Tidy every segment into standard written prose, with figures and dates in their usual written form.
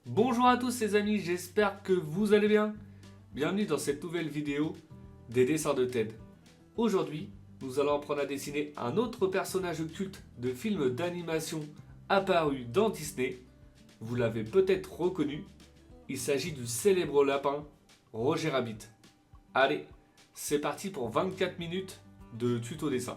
Bonjour à tous les amis, j'espère que vous allez bien. Bienvenue dans cette nouvelle vidéo des dessins de Ted. Aujourd'hui, nous allons apprendre à dessiner un autre personnage culte de film d'animation apparu dans Disney. Vous l'avez peut-être reconnu, il s'agit du célèbre lapin Roger Rabbit. Allez, c'est parti pour 24 minutes de tuto dessin.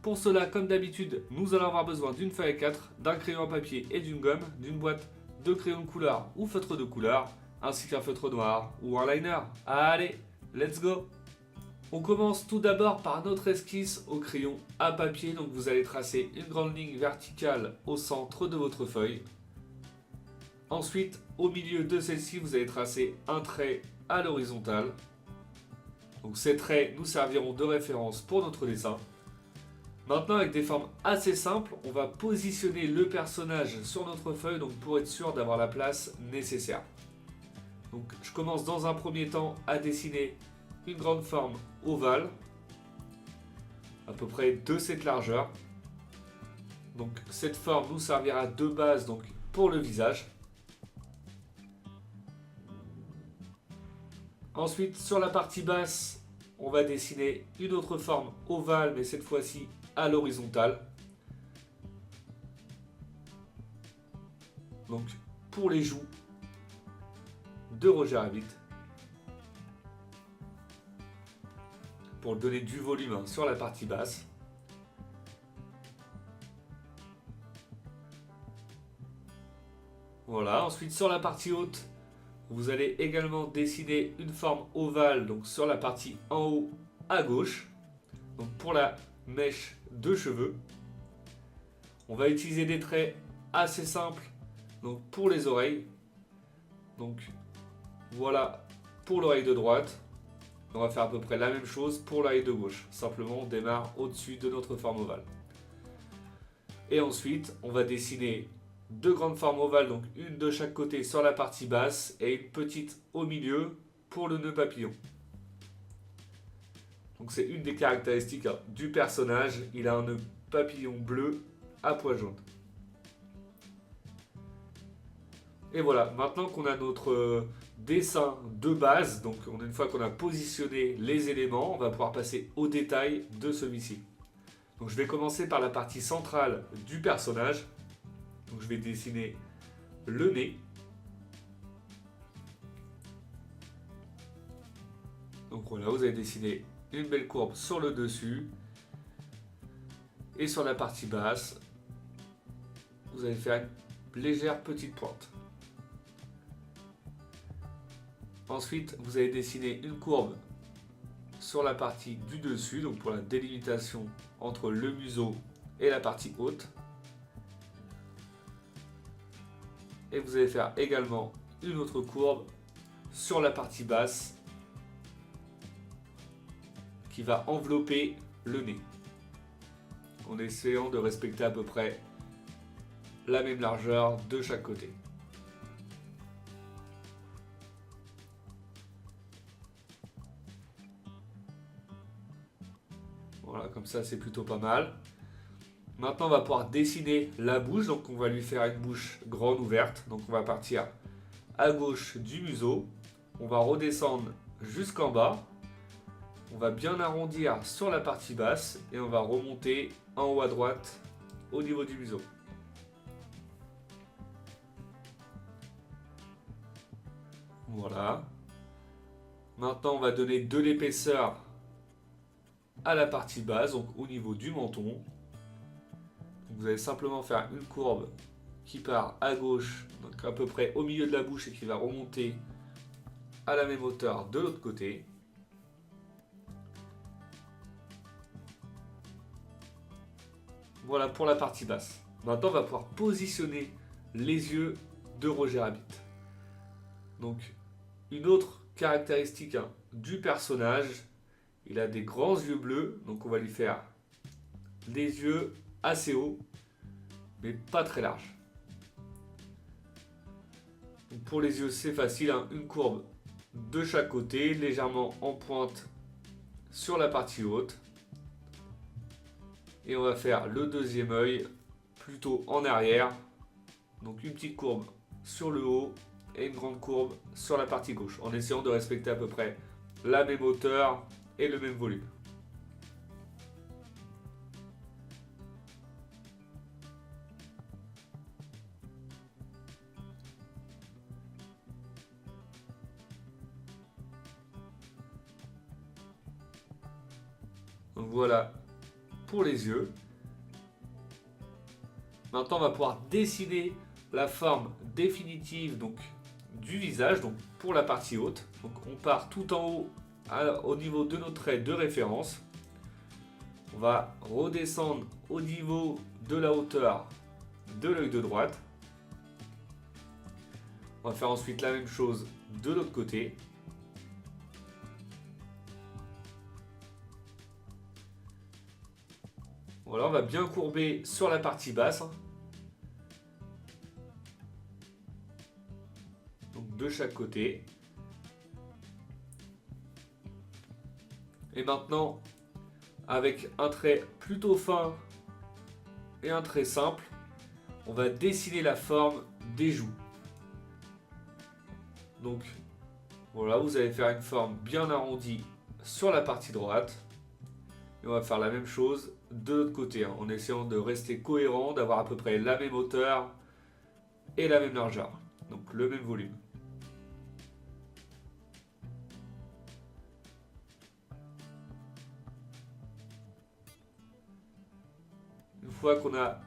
Pour cela, comme d'habitude, nous allons avoir besoin d'une feuille A4, d'un crayon à papier et d'une gomme, d'une boîte de crayons de couleur ou feutre de couleur, ainsi qu'un feutre noir ou un liner. Allez, let's go! On commence tout d'abord par notre esquisse au crayon à papier. Donc vous allez tracer une grande ligne verticale au centre de votre feuille. Ensuite, au milieu de celle-ci, vous allez tracer un trait à l'horizontale. Donc ces traits nous serviront de référence pour notre dessin. Maintenant, avec des formes assez simples, on va positionner le personnage sur notre feuille donc pour être sûr d'avoir la place nécessaire. Donc, je commence dans un premier temps à dessiner une grande forme ovale, à peu près de cette largeur. Donc, cette forme nous servira de base donc, pour le visage. Ensuite, sur la partie basse, on va dessiner une autre forme ovale, mais cette fois-ci à l'horizontale. Donc pour les joues de Roger Rabbit. Pour donner du volume sur la partie basse. Voilà, ensuite sur la partie haute, vous allez également dessiner une forme ovale donc sur la partie en haut à gauche. Donc pour la mèche de cheveux. On va utiliser des traits assez simples donc pour les oreilles. Donc voilà pour l'oreille de droite. On va faire à peu près la même chose pour l'oreille de gauche. Simplement on démarre au-dessus de notre forme ovale. Et ensuite on va dessiner deux grandes formes ovales, donc une de chaque côté sur la partie basse et une petite au milieu pour le nœud papillon. Donc c'est une des caractéristiques du personnage, il a un nœud papillon bleu à pois jaune. Et voilà, maintenant qu'on a notre dessin de base, donc une fois qu'on a positionné les éléments, on va pouvoir passer au détail de celui-ci. Donc je vais commencer par la partie centrale du personnage. Donc je vais dessiner le nez. Donc voilà, vous avez dessiné une belle courbe sur le dessus. Et sur la partie basse, vous allez faire une légère petite pointe. Ensuite, vous allez dessiner une courbe sur la partie du dessus, donc pour la délimitation entre le museau et la partie haute. Et vous allez faire également une autre courbe sur la partie basse qui va envelopper le nez, en essayant de respecter à peu près la même largeur de chaque côté. Voilà, comme ça c'est plutôt pas mal. Maintenant on va pouvoir dessiner la bouche, donc on va lui faire une bouche grande ouverte. Donc on va partir à gauche du museau, on va redescendre jusqu'en bas. On va bien arrondir sur la partie basse et on va remonter en haut à droite au niveau du museau. Voilà. Maintenant, on va donner de l'épaisseur à la partie basse, donc au niveau du menton. Vous allez simplement faire une courbe qui part à gauche, donc à peu près au milieu de la bouche et qui va remonter à la même hauteur de l'autre côté. Voilà pour la partie basse. Maintenant, on va pouvoir positionner les yeux de Roger Rabbit. Donc, une autre caractéristique du personnage, il a des grands yeux bleus. Donc, on va lui faire des yeux assez hauts, mais pas très larges. Donc, pour les yeux, c'est facile, une courbe de chaque côté, légèrement en pointe sur la partie haute. Et on va faire le deuxième œil plutôt en arrière. Donc une petite courbe sur le haut et une grande courbe sur la partie gauche, en essayant de respecter à peu près la même hauteur et le même volume. Donc voilà pour les yeux. Maintenant, on va pouvoir dessiner la forme définitive donc, du visage, donc pour la partie haute. Donc on part tout en haut au niveau de nos traits de référence. On va redescendre au niveau de la hauteur de l'œil de droite. On va faire ensuite la même chose de l'autre côté. Voilà, on va bien courber sur la partie basse. Donc de chaque côté. Et maintenant, avec un trait plutôt fin et un trait simple, on va dessiner la forme des joues. Donc voilà, vous allez faire une forme bien arrondie sur la partie droite. Et on va faire la même chose de l'autre côté, en essayant de rester cohérent, d'avoir à peu près la même hauteur et la même largeur. Donc le même volume. Une fois qu'on a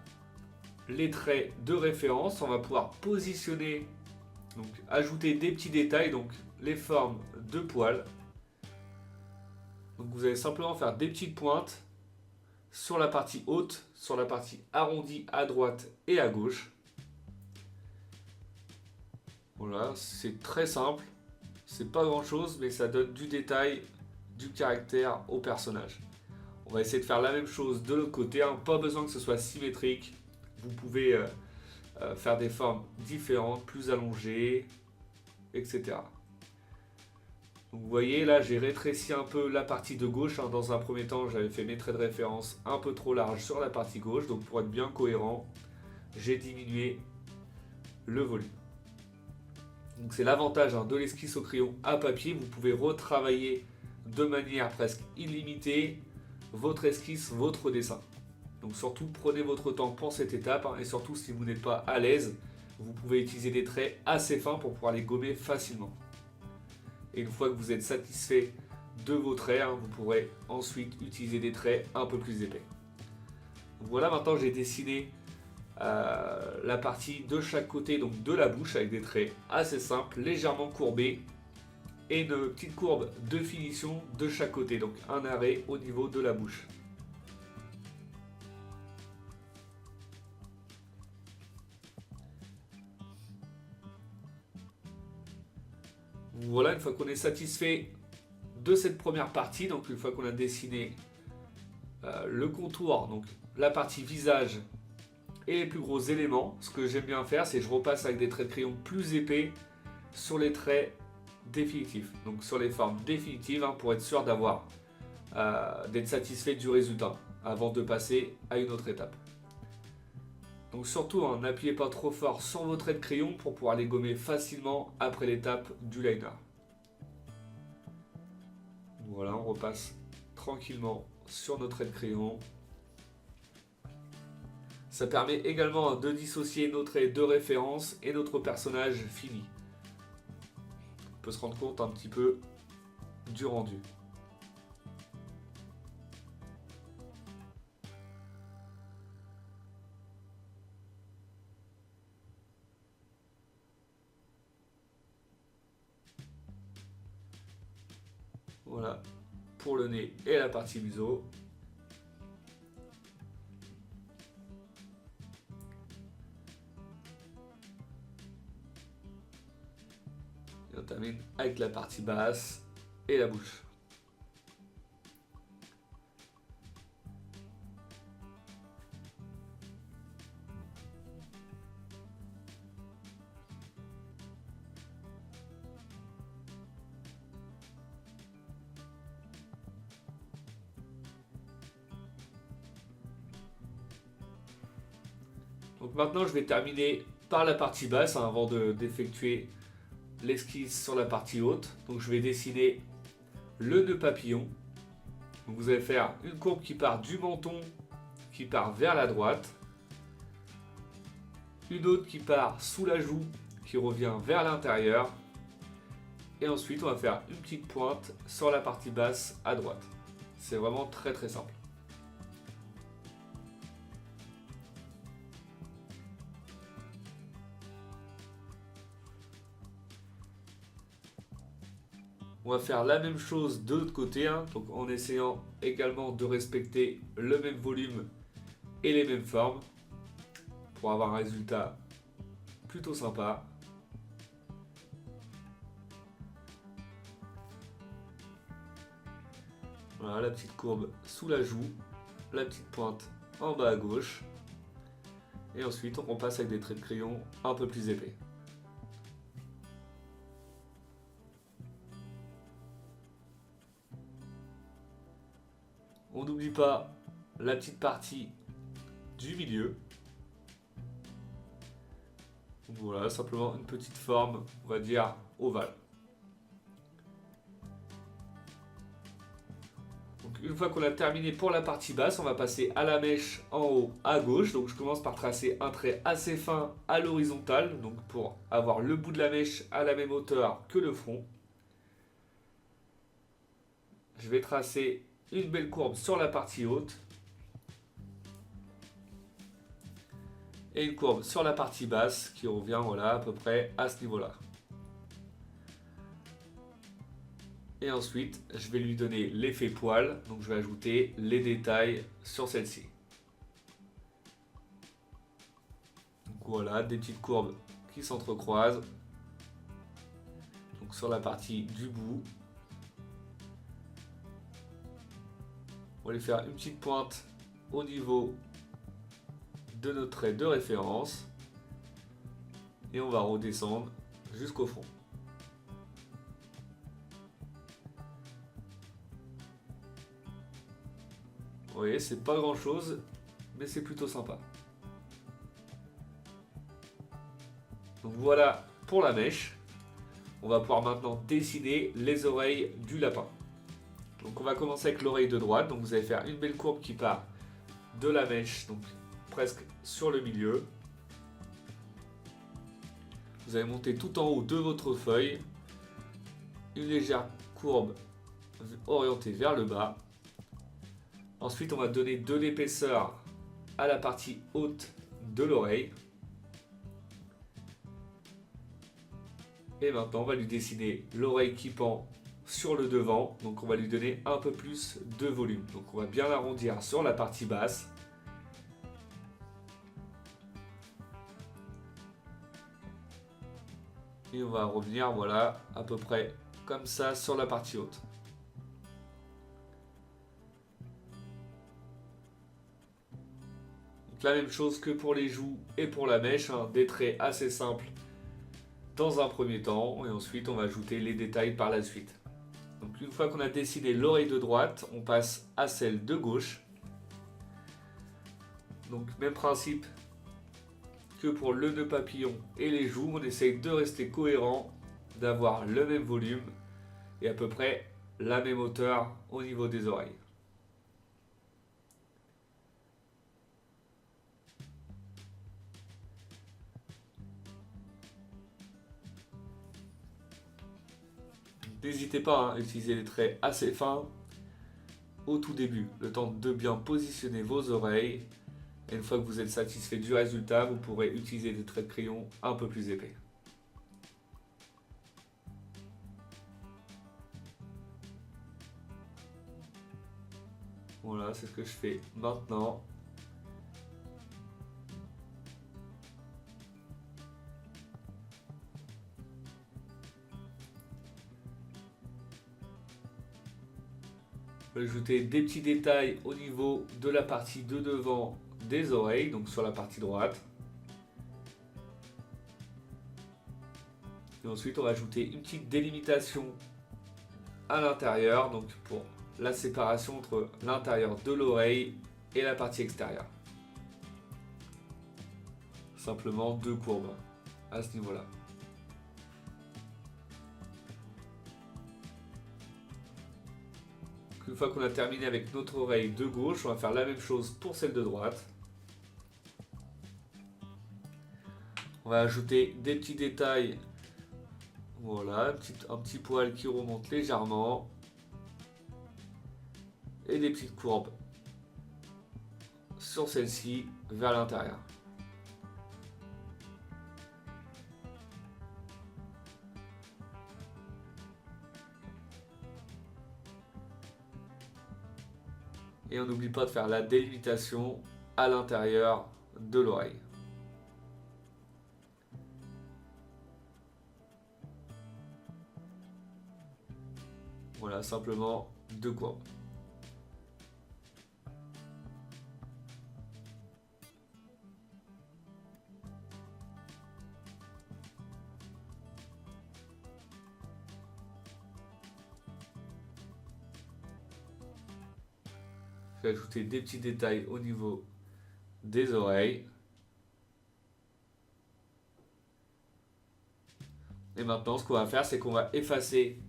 les traits de référence, on va pouvoir positionner, donc ajouter des petits détails, donc les formes de poils. Donc vous allez simplement faire des petites pointes sur la partie haute, sur la partie arrondie à droite et à gauche. Voilà, c'est très simple, c'est pas grand chose, mais ça donne du détail, du caractère au personnage. On va essayer de faire la même chose de l'autre côté, hein. Pas besoin que ce soit symétrique. Vous pouvez faire des formes différentes, plus allongées, etc. Donc vous voyez, là j'ai rétréci un peu la partie de gauche, hein. Dans un premier temps, j'avais fait mes traits de référence un peu trop larges sur la partie gauche. Donc pour être bien cohérent, j'ai diminué le volume. Donc c'est l'avantage, hein, de l'esquisse au crayon à papier. Vous pouvez retravailler de manière presque illimitée votre esquisse, votre dessin. Donc surtout prenez votre temps pour cette étape, hein, et surtout si vous n'êtes pas à l'aise, vous pouvez utiliser des traits assez fins pour pouvoir les gommer facilement. Et une fois que vous êtes satisfait de vos traits, hein, vous pourrez ensuite utiliser des traits un peu plus épais. Donc voilà, maintenant j'ai dessiné la partie de chaque côté donc de la bouche avec des traits assez simples, légèrement courbés et une petite courbe de finition de chaque côté, donc un arrêt au niveau de la bouche. Voilà, une fois qu'on est satisfait de cette première partie, donc une fois qu'on a dessiné le contour, donc la partie visage et les plus gros éléments, ce que j'aime bien faire, c'est que je repasse avec des traits de crayon plus épais sur les traits définitifs, donc sur les formes définitives, hein, pour être sûr d'être satisfait du résultat avant de passer à une autre étape. Donc surtout, hein, n'appuyez pas trop fort sur vos traits de crayon pour pouvoir les gommer facilement après l'étape du liner. Voilà, on repasse tranquillement sur nos traits de crayon. Ça permet également de dissocier nos traits de référence et notre personnage fini. On peut se rendre compte un petit peu du rendu. Voilà, pour le nez et la partie museau. Et on termine avec la partie basse et la bouche. Donc maintenant, je vais terminer par la partie basse hein, avant d'effectuer l'esquisse sur la partie haute. Donc je vais dessiner le nœud papillon. Donc vous allez faire une courbe qui part du menton, qui part vers la droite. Une autre qui part sous la joue, qui revient vers l'intérieur. Et ensuite on va faire une petite pointe sur la partie basse à droite. C'est vraiment très très simple. On va faire la même chose de l'autre côté, hein, donc en essayant également de respecter le même volume et les mêmes formes pour avoir un résultat plutôt sympa. Voilà la petite courbe sous la joue, la petite pointe en bas à gauche. Et ensuite on passe avec des traits de crayon un peu plus épais. On n'oublie pas la petite partie du milieu. Voilà, simplement une petite forme, on va dire ovale. Donc une fois qu'on a terminé pour la partie basse, on va passer à la mèche en haut à gauche. Donc je commence par tracer un trait assez fin à l'horizontale, donc pour avoir le bout de la mèche à la même hauteur que le front. Je vais tracer une belle courbe sur la partie haute et une courbe sur la partie basse qui revient voilà, à peu près à ce niveau là. Et ensuite je vais lui donner l'effet poil, donc je vais ajouter les détails sur celle-ci. Donc voilà, des petites courbes qui s'entrecroisent donc sur la partie du bout. On va lui faire une petite pointe au niveau de notre trait de référence et on va redescendre jusqu'au fond. Vous voyez, c'est pas grand chose, mais c'est plutôt sympa. Donc voilà pour la mèche. On va pouvoir maintenant dessiner les oreilles du lapin. Donc on va commencer avec l'oreille de droite. Donc vous allez faire une belle courbe qui part de la mèche, donc presque sur le milieu. Vous allez monter tout en haut de votre feuille. Une légère courbe orientée vers le bas. Ensuite on va donner de l'épaisseur à la partie haute de l'oreille. Et maintenant on va lui dessiner l'oreille qui pend sur le devant, donc on va lui donner un peu plus de volume. Donc on va bien l'arrondir sur la partie basse. Et on va revenir voilà à peu près comme ça sur la partie haute. Donc la même chose que pour les joues et pour la mèche, hein, des traits assez simples dans un premier temps et ensuite on va ajouter les détails par la suite. Donc une fois qu'on a dessiné l'oreille de droite, on passe à celle de gauche. Donc même principe que pour le nœud papillon et les joues, on essaye de rester cohérent, d'avoir le même volume et à peu près la même hauteur au niveau des oreilles. N'hésitez pas à utiliser des traits assez fins au tout début, le temps de bien positionner vos oreilles. Et une fois que vous êtes satisfait du résultat, vous pourrez utiliser des traits de crayon un peu plus épais. Voilà, c'est ce que je fais maintenant. Je vais ajouter des petits détails au niveau de la partie de devant des oreilles, donc sur la partie droite. Et ensuite on va ajouter une petite délimitation à l'intérieur, donc pour la séparation entre l'intérieur de l'oreille et la partie extérieure. simplement 2 courbes à ce niveau-là. Une fois qu'on a terminé avec notre oreille de gauche, on va faire la même chose pour celle de droite. On va ajouter des petits détails. Voilà, un petit poil qui remonte légèrement. Et des petites courbes sur celle-ci vers l'intérieur. Et on n'oublie pas de faire la délimitation à l'intérieur de l'oreille. Voilà, simplement 2 courbes. Je vais ajouter des petits détails au niveau des oreilles. Et maintenant, ce qu'on va faire, c'est qu'on va effacer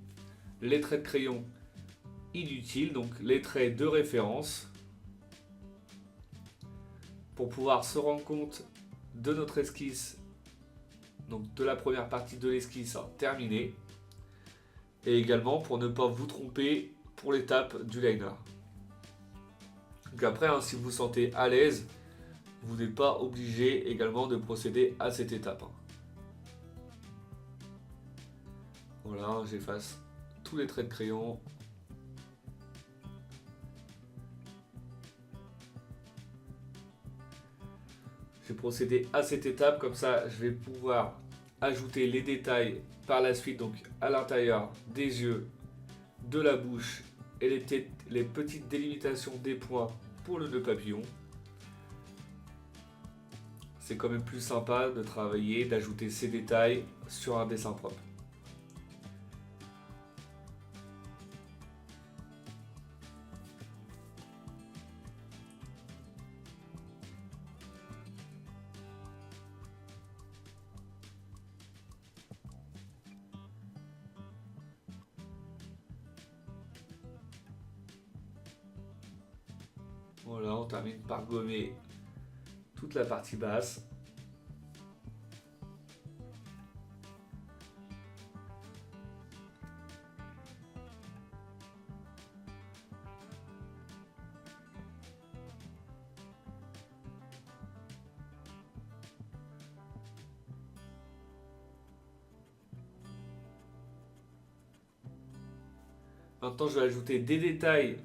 les traits de crayon inutiles, donc les traits de référence, pour pouvoir se rendre compte de notre esquisse, donc de la première partie de l'esquisse terminée, et également pour ne pas vous tromper pour l'étape du liner. Donc après, si vous vous sentez à l'aise, vous n'êtes pas obligé également de procéder à cette étape. Voilà, j'efface tous les traits de crayon. Je vais procéder à cette étape, comme ça je vais pouvoir ajouter les détails par la suite, donc à l'intérieur des yeux, de la bouche et les petites délimitations des points pour le nœud papillon. C'est quand même plus sympa de travailler, d'ajouter ces détails sur un dessin propre. Voilà, on termine par gommer toute la partie basse. Maintenant, je vais ajouter des détails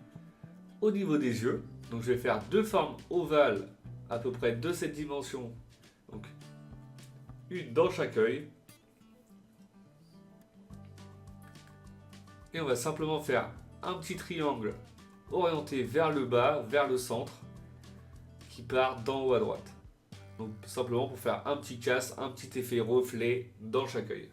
au niveau des yeux. Donc, je vais faire 2 formes ovales à peu près de cette dimension. Donc, une dans chaque œil. Et on va simplement faire un petit triangle orienté vers le bas, vers le centre, qui part d'en haut à droite. Donc, simplement pour faire un petit casse, un petit effet reflet dans chaque œil.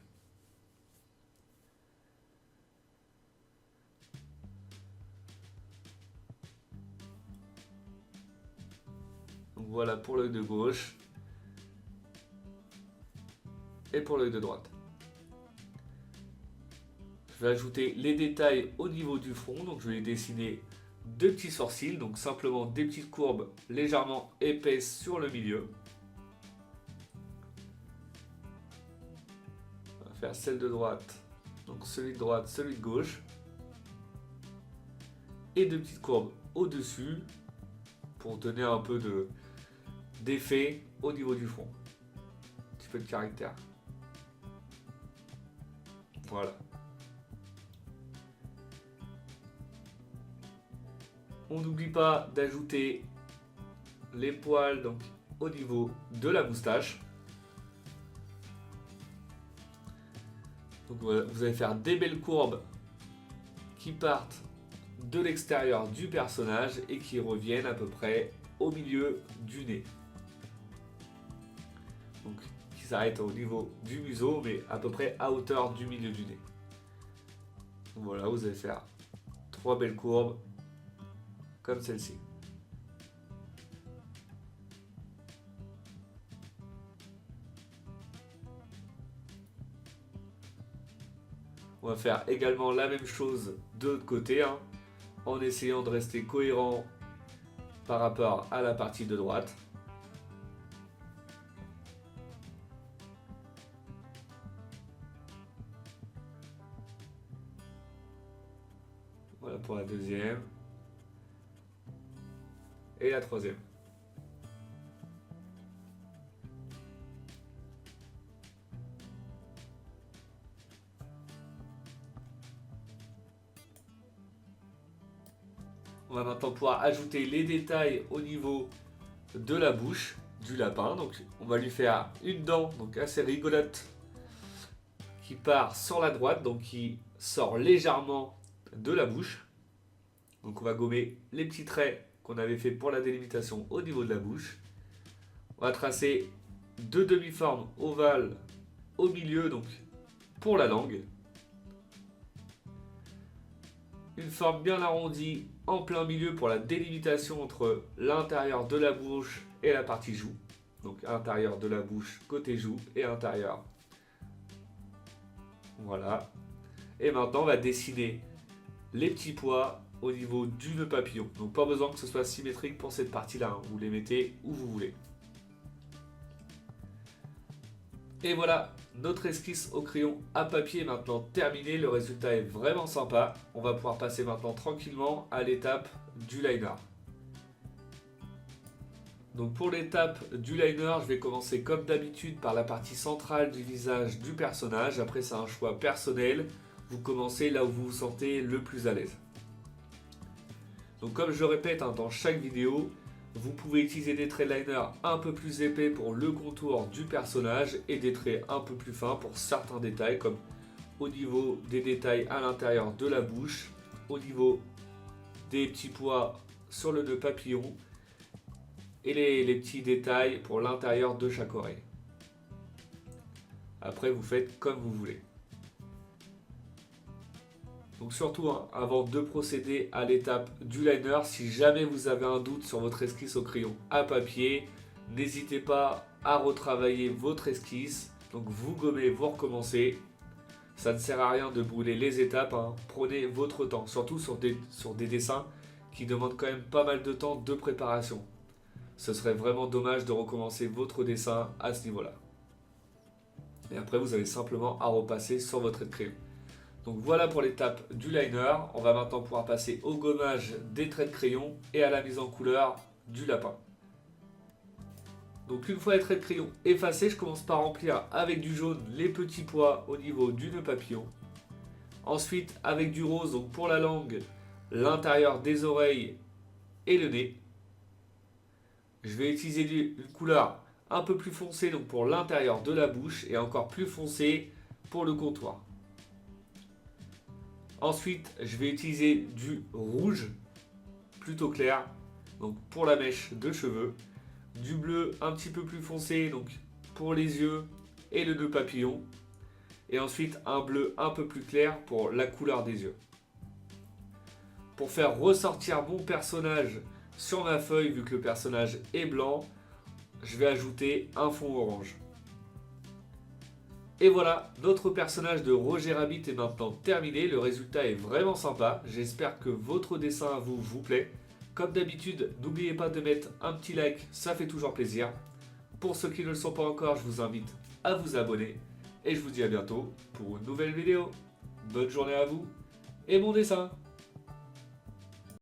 Voilà pour l'œil de gauche et pour l'œil de droite. Je vais ajouter les détails au niveau du front, donc je vais dessiner 2 petits sourcils, donc simplement des petites courbes légèrement épaisses sur le milieu. On va faire celle de droite, donc celui de droite, celui de gauche. Et 2 petites courbes au-dessus pour donner un peu d'effet au niveau du front. Un petit peu de caractère. Voilà. On n'oublie pas d'ajouter les poils donc, au niveau de la moustache. Donc, vous allez faire des belles courbes qui partent de l'extérieur du personnage et qui reviennent à peu près au milieu du nez. Donc qui s'arrête au niveau du museau mais à peu près à hauteur du milieu du nez. Donc, voilà, vous allez faire 3 belles courbes comme celle-ci. On va faire également la même chose de l'autre côté, hein, en essayant de rester cohérent par rapport à la partie de droite. Voilà pour la deuxième. Et la troisième. On va maintenant pouvoir ajouter les détails au niveau de la bouche du lapin. Donc on va lui faire une dent donc assez rigolote qui part sur la droite, donc qui sort légèrement de la bouche. Donc on va gommer les petits traits qu'on avait fait pour la délimitation au niveau de la bouche. On va tracer deux demi-formes ovales au milieu, donc pour la langue. Une forme bien arrondie en plein milieu pour la délimitation entre l'intérieur de la bouche et la partie joue. Donc intérieur de la bouche côté joue et intérieur. Voilà. Et maintenant on va dessiner les petits pois au niveau du nœud papillon. Donc pas besoin que ce soit symétrique pour cette partie-là, hein. Vous les mettez où vous voulez. Et voilà, notre esquisse au crayon à papier est maintenant terminée. Le résultat est vraiment sympa. On va pouvoir passer maintenant tranquillement à l'étape du liner. Donc pour l'étape du liner, je vais commencer comme d'habitude par la partie centrale du visage du personnage. Après, c'est un choix personnel. Vous commencez là où vous vous sentez le plus à l'aise. Donc comme je le répète, hein, dans chaque vidéo, vous pouvez utiliser des traits liner un peu plus épais pour le contour du personnage et des traits un peu plus fins pour certains détails, comme au niveau des détails à l'intérieur de la bouche, au niveau des petits pois sur le nœud papillon et les petits détails pour l'intérieur de chaque oreille. Après, vous faites comme vous voulez. Donc surtout, hein, avant de procéder à l'étape du liner, si jamais vous avez un doute sur votre esquisse au crayon à papier, n'hésitez pas à retravailler votre esquisse. Donc vous gommez, vous recommencez. Ça ne sert à rien de brûler les étapes, hein. Prenez votre temps, surtout sur des dessins qui demandent quand même pas mal de temps de préparation. Ce serait vraiment dommage de recommencer votre dessin à ce niveau-là. Et après, vous avez simplement à repasser sur votre trait de crayon. Donc voilà pour l'étape du liner. On va maintenant pouvoir passer au gommage des traits de crayon et à la mise en couleur du lapin. Donc une fois les traits de crayon effacés, je commence par remplir avec du jaune les petits pois au niveau du nœud papillon. Ensuite avec du rose, donc pour la langue, l'intérieur des oreilles et le nez. Je vais utiliser une couleur un peu plus foncée donc pour l'intérieur de la bouche et encore plus foncée pour le contour. Ensuite, je vais utiliser du rouge plutôt clair, donc pour la mèche de cheveux, du bleu un petit peu plus foncé, donc pour les yeux et le nœud papillon, et ensuite un bleu un peu plus clair pour la couleur des yeux. Pour faire ressortir mon personnage sur ma feuille, vu que le personnage est blanc, je vais ajouter un fond orange. Et voilà, notre personnage de Roger Rabbit est maintenant terminé. Le résultat est vraiment sympa. J'espère que votre dessin à vous plaît. Comme d'habitude, n'oubliez pas de mettre un petit like, ça fait toujours plaisir. Pour ceux qui ne le sont pas encore, je vous invite à vous abonner. Et je vous dis à bientôt pour une nouvelle vidéo. Bonne journée à vous et bon dessin!